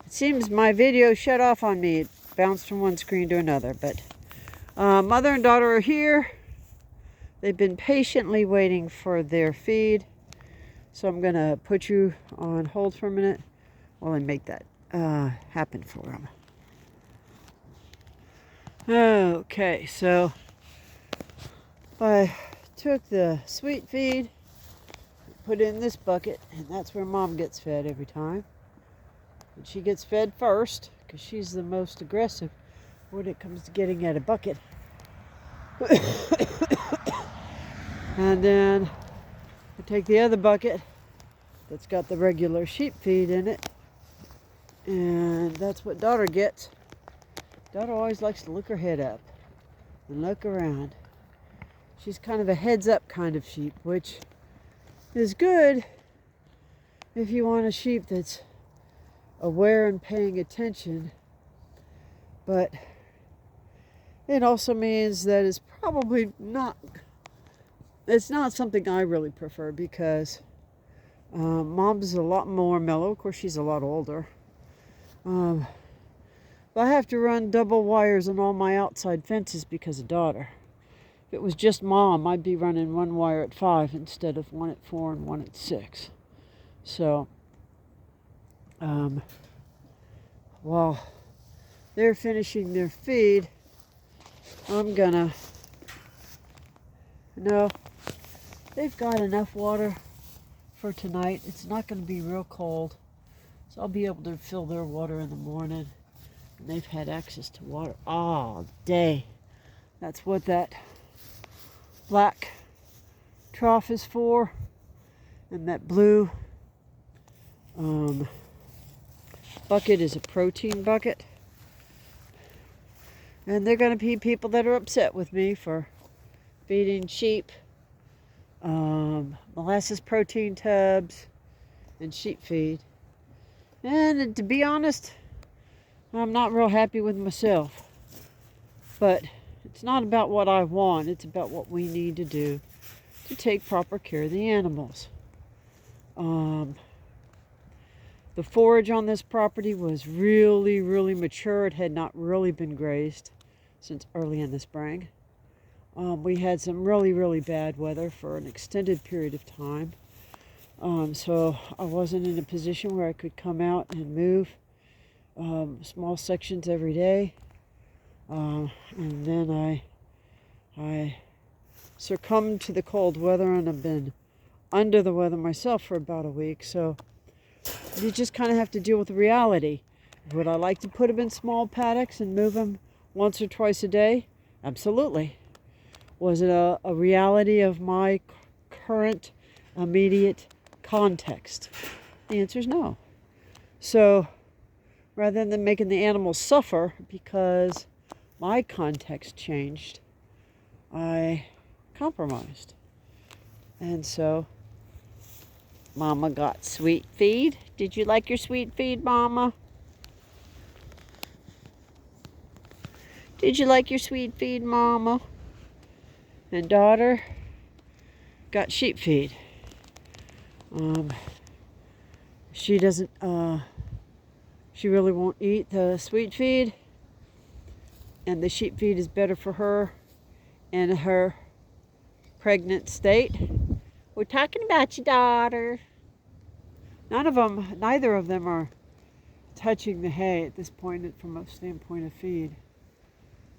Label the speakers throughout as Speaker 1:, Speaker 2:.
Speaker 1: It seems my video shut off on me. It bounced from one screen to another. But mother and daughter are here. They've been patiently waiting for their feed. So I'm going to put you on hold for a minute while I make that happen for them. Okay, so I took the sweet feed, put it in this bucket, and that's where Mom gets fed every time. And she gets fed first because she's the most aggressive when it comes to getting at a bucket. And then I take the other bucket that's got the regular sheep feed in it, and that's what daughter gets. Daughter always likes to look her head up and look around. She's kind of a heads-up kind of sheep, which is good if you want a sheep that's aware and paying attention. But it also means that it's probably not, it's not something I really prefer because Mom's a lot more mellow. Of course, she's a lot older. But I have to run double wires on all my outside fences because of daughter. If it was just Mom, I'd be running one wire at 5 instead of one at 4 and one at 6. So, while they're finishing their feed, I'm gonna, they've got enough water for tonight. It's not gonna be real cold, so I'll be able to fill their water in the morning. And they've had access to water all day. That's what that black trough is for. And that blue bucket is a protein bucket. And they're going to be people that are upset with me for feeding sheep molasses protein tubs and sheep feed. And to be honest, I'm not real happy with myself. But it's not about what I want, it's about what we need to do to take proper care of the animals. The forage on this property was really, really mature. It had not really been grazed since early in the spring. We had some really, really bad weather for an extended period of time. So I wasn't in a position where I could come out and move small sections every day. And then I succumbed to the cold weather, and I've been under the weather myself for about a week. So you just kind of have to deal with the reality. Would I like to put them in small paddocks and move them once or twice a day? Absolutely. Was it a reality of my current immediate context? The answer is no. So rather than making the animals suffer because my context changed, I compromised. And so Mama got sweet feed. Did you like your sweet feed, Mama? Did you like your sweet feed, Mama? And daughter got sheep feed. She doesn't, she really won't eat the sweet feed, and the sheep feed is better for her in her pregnant state. We're talking about your daughter. Neither of them are touching the hay at this point from a standpoint of feed.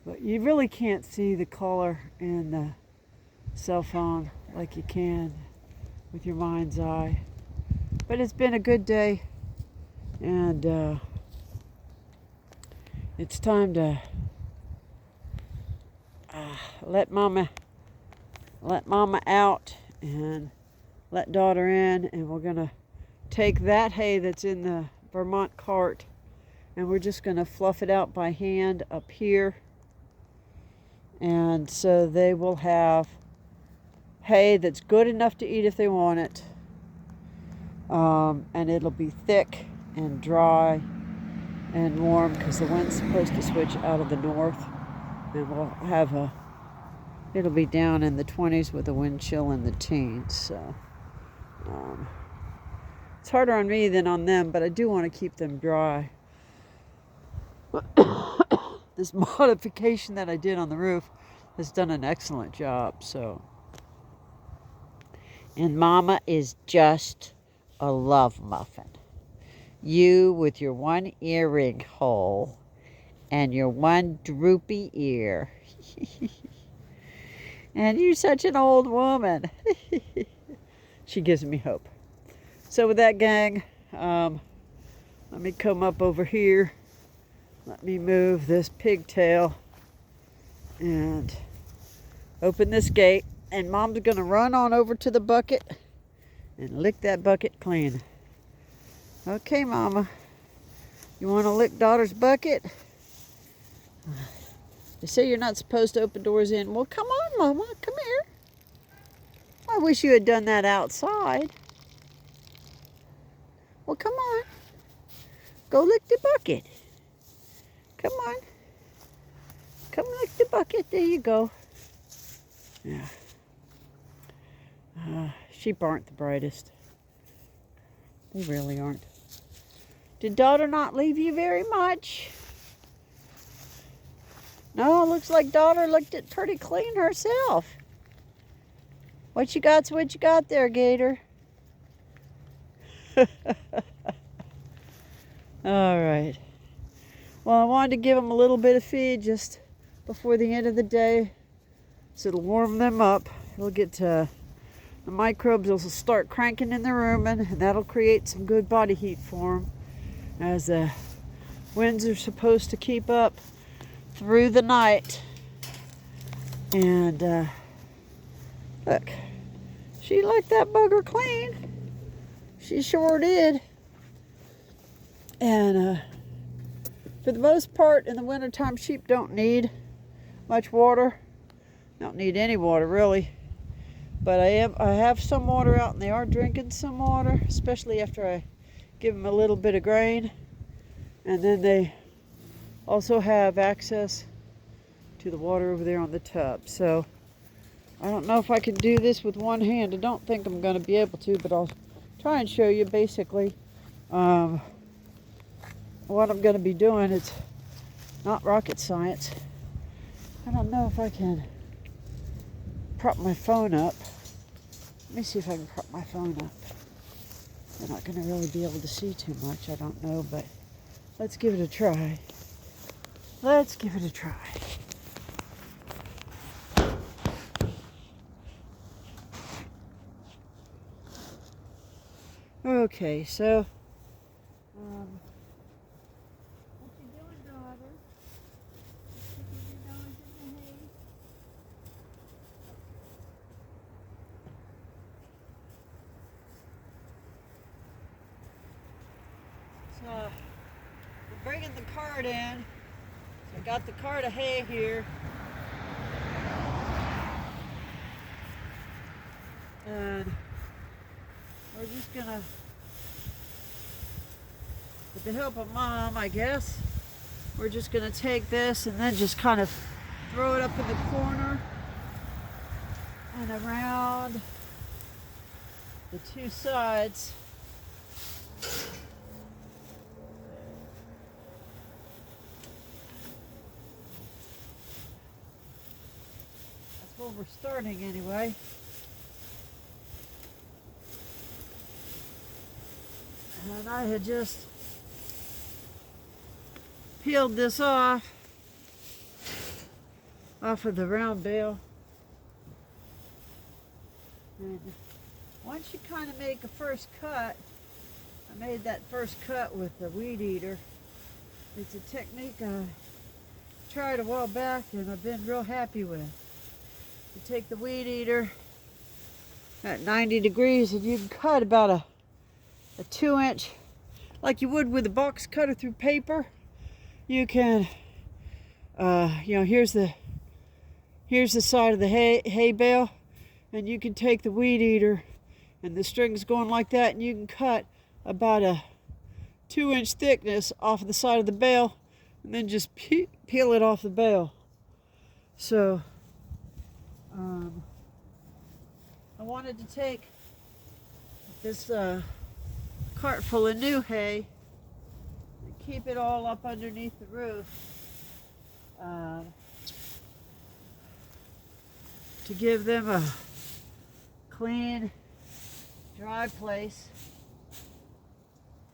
Speaker 1: But you really can't see the color in the cell phone like you can with your mind's eye. But it's been a good day, and it's time to let mama out and let daughter in, and we're gonna take that hay that's in the Vermont cart, and we're just gonna fluff it out by hand up here, and so they will have hay that's good enough to eat if they want it, and it'll be thick and dry and warm because the wind's supposed to switch out of the north, and we'll have it'll be down in the 20s with a wind chill in the teens. So it's harder on me than on them, but I do want to keep them dry This modification that I did on the roof has done an excellent job. So, and Mama is just a love muffin. You with your one earring hole and your one droopy ear. And you're such an old woman. She gives me hope. So with that, gang, let me come up over here. Let me move this pigtail and open this gate. And Mom's going to run on over to the bucket and lick that bucket clean. Okay, Mama. You want to lick daughter's bucket? They say you're not supposed to open doors in. Well, come on, Mama. Come here. I wish you had done that outside. Well, come on. Go lick the bucket. Come on. Come lick the bucket. There you go. Yeah. Sheep aren't the brightest. They really aren't. Did daughter not leave you very much? No, looks like daughter licked it pretty clean herself. What you got there, Gator? All right. Well, I wanted to give them a little bit of feed just before the end of the day, so it'll warm them up. It'll get the microbes will start cranking in the room, and that'll create some good body heat for them, as the winds are supposed to keep up through the night. And look, she licked that bugger clean. She sure did. And for the most part, in the wintertime, sheep don't need much water. Don't need any water, really. But I have some water out, and they are drinking some water, especially after I give them a little bit of grain. And then they also have access to the water over there on the tub. So I don't know if I can do this with one hand. I don't think I'm going to be able to, but I'll try and show you basically what I'm going to be doing. It's not rocket science. I don't know if I can prop my phone up. Let me see if I can prop my phone up. They're not going to really be able to see too much, I don't know, but let's give it a try. Let's give it a try. Okay, so what you doing, daughter? Sticking your nose in the hay? So we're bringing the cart in. So I got the cart of hay here. And we're just gonna, with the help of Mom, I guess, we're just gonna take this and then just kind of throw it up in the corner and around the two sides. That's where we're starting anyway. And I had just peeled this off of the round bale. And once you kind of make a first cut, I made that first cut with the weed eater. It's a technique I tried a while back and I've been real happy with. You take the weed eater at 90 degrees and you can cut about a 2-inch, like you would with a box cutter through paper. You can, here's the side of the hay bale, and you can take the weed eater, and the string's going like that, and you can cut about a 2-inch thickness off of the side of the bale, and then just peel it off the bale. So, I wanted to take this cart full of new hay and keep it all up underneath the roof. To give them a clean, dry place.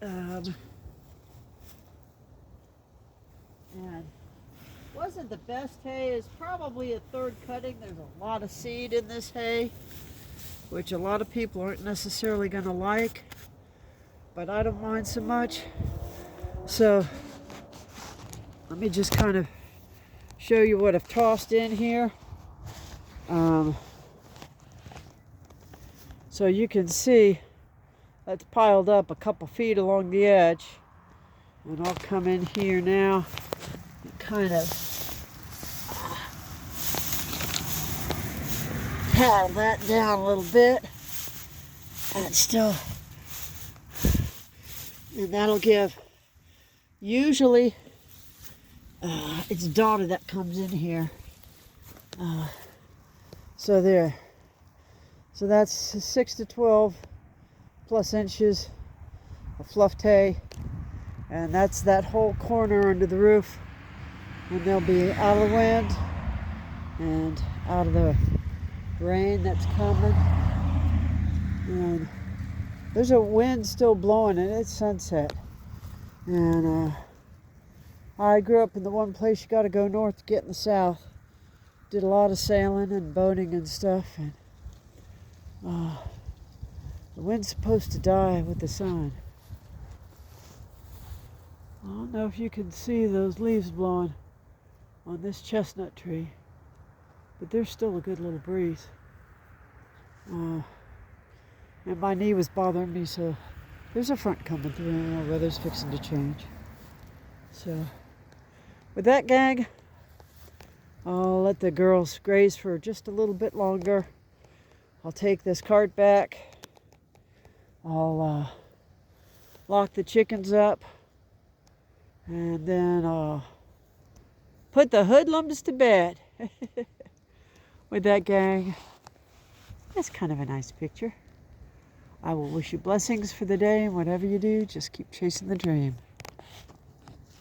Speaker 1: And wasn't the best hay. It's probably a third cutting. There's a lot of seed in this hay, which a lot of people aren't necessarily going to like, but I don't mind so much. So let me just kind of show you what I've tossed in here. So you can see that's piled up a couple feet along the edge. And I'll come in here now and kind of paddle that down a little bit. And that'll give, usually it's dotted that comes in here. So there. So that's 6 to 12 plus inches of fluffed hay. And that's that whole corner under the roof. And they'll be out of the wind and out of the rain that's coming. And there's a wind still blowing and it's sunset. And I grew up in the one place you got to go north to get in the south. Did a lot of sailing and boating and stuff. And the wind's supposed to die with the sun. I don't know if you can see those leaves blowing on this chestnut tree, but there's still a good little breeze. And my knee was bothering me, so there's a front coming through and our weather's fixing to change. So with that, gang, I'll let the girls graze for just a little bit longer. I'll take this cart back. I'll lock the chickens up. And then I'll put the hoodlums to bed. With that, gang, that's kind of a nice picture. I will wish you blessings for the day, and whatever you do, just keep chasing the dream.